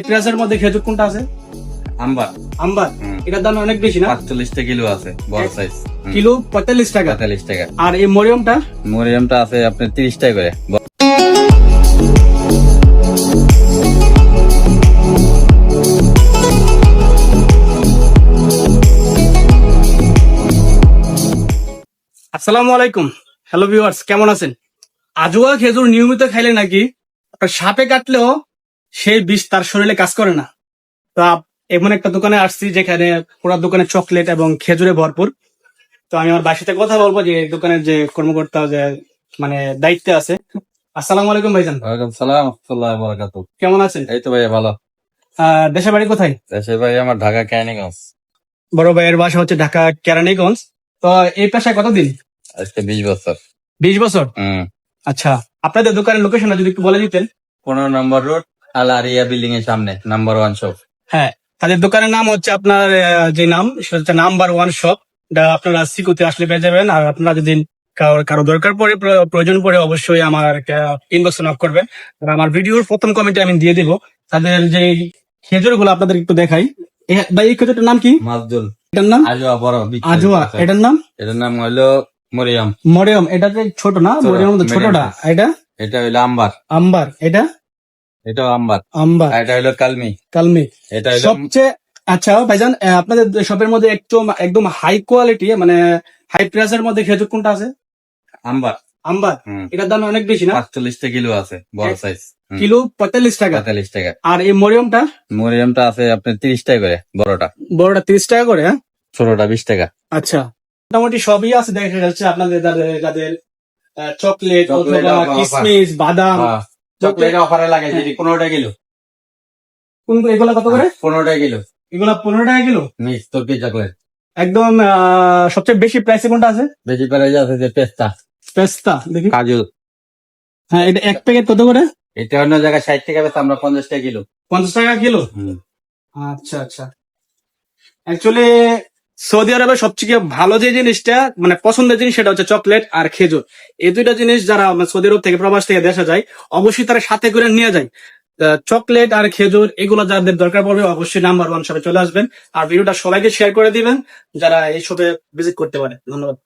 প্রাইসের মধ্যে খেজুর কোনটা আছে? আম্বার। আম্বার। এটার দাম অনেক বেশি না? 45 টাকা কিলো আছে, বড় সাইজ। কিলো 45 টাকা। 45 টাকা। আর এই মরিয়মটা? মরিয়ামটা আছে আপনার 30 টাকা করে। আসসালামু আলাইকুম, হ্যালো ভিউয়ার্স, কেমন আছেন? আজোয়া খেজুর নিয়মিত খাইলে নাকি আপনার সাপে কাটলেও সেই বিষ তার শরীরে কাজ করে না। তা এমন একটা দোকানে আসছি যেখানে পুরো দোকানে চকলেট এবং খেজুরে ভরপুর। তো আমি আমার বাসাতে কথা বলবো যে এই দোকানের যে কর্মকর্তা যে মানে দায়িত্বে আছে। আসসালামু আলাইকুম ভাইজান, ওয়ালাইকুম সালাম রাহমাতুল্লাহি ওয়া বারাকাতুহু। কেমন আছেন? এই তো ভাই ভালো। দেশের বাড়ি কোথায়? দেশে ভাই আমার ঢাকা কেরানীগঞ্জ। বড় ভাইয়ের বাসা হচ্ছে ঢাকা কেরানীগঞ্জ। তো এই পেশায় কতদিন? আজকে 20 বছর। 20 বছর। হুম। আচ্ছা, আপনাদের দোকানের লোকেশনটা যদি একটু বলে দিতেন। 15 নম্বর রোড, আল আরিয়া বিল্ডিং এর সামনে, নাম্বার 1 শপ। হ্যাঁ, তাদের দোকানের নাম হচ্ছে আপনার যে নাম সেটা হচ্ছে নাম্বার 1 শপ। আপনারা সিকুতে আসলে পেয়ে যাবেন। আর আপনারা যদি কারো দরকার পড়ে, প্রয়োজন পড়ে, অবশ্যই আমার ইনবক্স নক করবেন। আর আমার ভিডিওর প্রথম কমেন্টে আমি দিয়ে দিব তাদের যে খেজুর গুলো আপনাদের একটু দেখাই। ভাই এই খেজুরটার নাম কি? মাসদুল। এটার নাম আজোয়া বড় বিখ্যাত। আজোয়া। এটার নাম এটার নাম হলো মরিয়াম। মরিয়ম। এটা যে ছোট না? ছোট, মরিয়ম তো ছোটটা। medium size। এটা এটা হলো আম্বার। আম্বার। এটা এটাও আম্বার। আম্বার। আর এটা হলো কালমি। কালমি। এটা হলো সবচেয়ে আচ্ছা ভাইজান, আপনাদের শপের মধ্যে একদম হাই কোয়ালিটি মানে হাই প্রাইসের মধ্যে খেজুর কোনটা আছে? আম্বার। আম্বার। হুম। এটার দাম অনেক বেশি না? 45 টাকা কিলো আছে, বড় সাইজ। কিলো 45 টাকা। 45 টাকা। আর এই মরিয়মটা? মরিয়ামটা আছে আপনার 30 টাকা করে, বড়টা। বড়টা 30 টাকা করে। হ্যাঁ, ছোটটা 20 টাকা। আচ্ছা, মোটামুটি সবই আছে দেখা যাচ্ছে আপনাদের যাদের চকলেট চকলেট অথবা offer। কিসমিস বাদাম। চকলেট অফারে লাগে যদি 15 টাকা কিলো। কোনগুলো এগুলো কত করে? 15 টাকা কিলো। এগুলো 15 টাকা কিলো। মিক্স তুর্কি চকলেট। একদম সবচেয়ে বেশি প্রাইসে কোনটা আছে? বেশি প্রাইস আছে যে পেস্তা, পেস্তা। দেখি। কাজু। হ্যাঁ, এটা এক প্যাকেট কত করে? এটা অন্য জায়গায় 60 টাকা বেচে, আমরা 50 টাকা কিলো। 50 টাকা কিলো। আচ্ছা আচ্ছা। অ্যাকচুয়ালি সৌদি আরবে সবচেয়ে ভালো যে জিনিসটা মানে পছন্দের জিনিস সেটা হচ্ছে চকলেট আর খেজুর। এই দুইটা জিনিস যারা সৌদি আরব থেকে প্রবাস থেকে দেশে যায় অবশ্যই তারা সাথে করে নিয়ে যায়। চকলেট আর খেজুর এগুলো যাদের দরকার পড়বে অবশ্যই নাম্বার 1 শপে চলে আসবেন। আর ভিডিওটা সবাইকে শেয়ার করে দিবেন যারা এই শপে ভিজিট করতে পারে। ধন্যবাদ।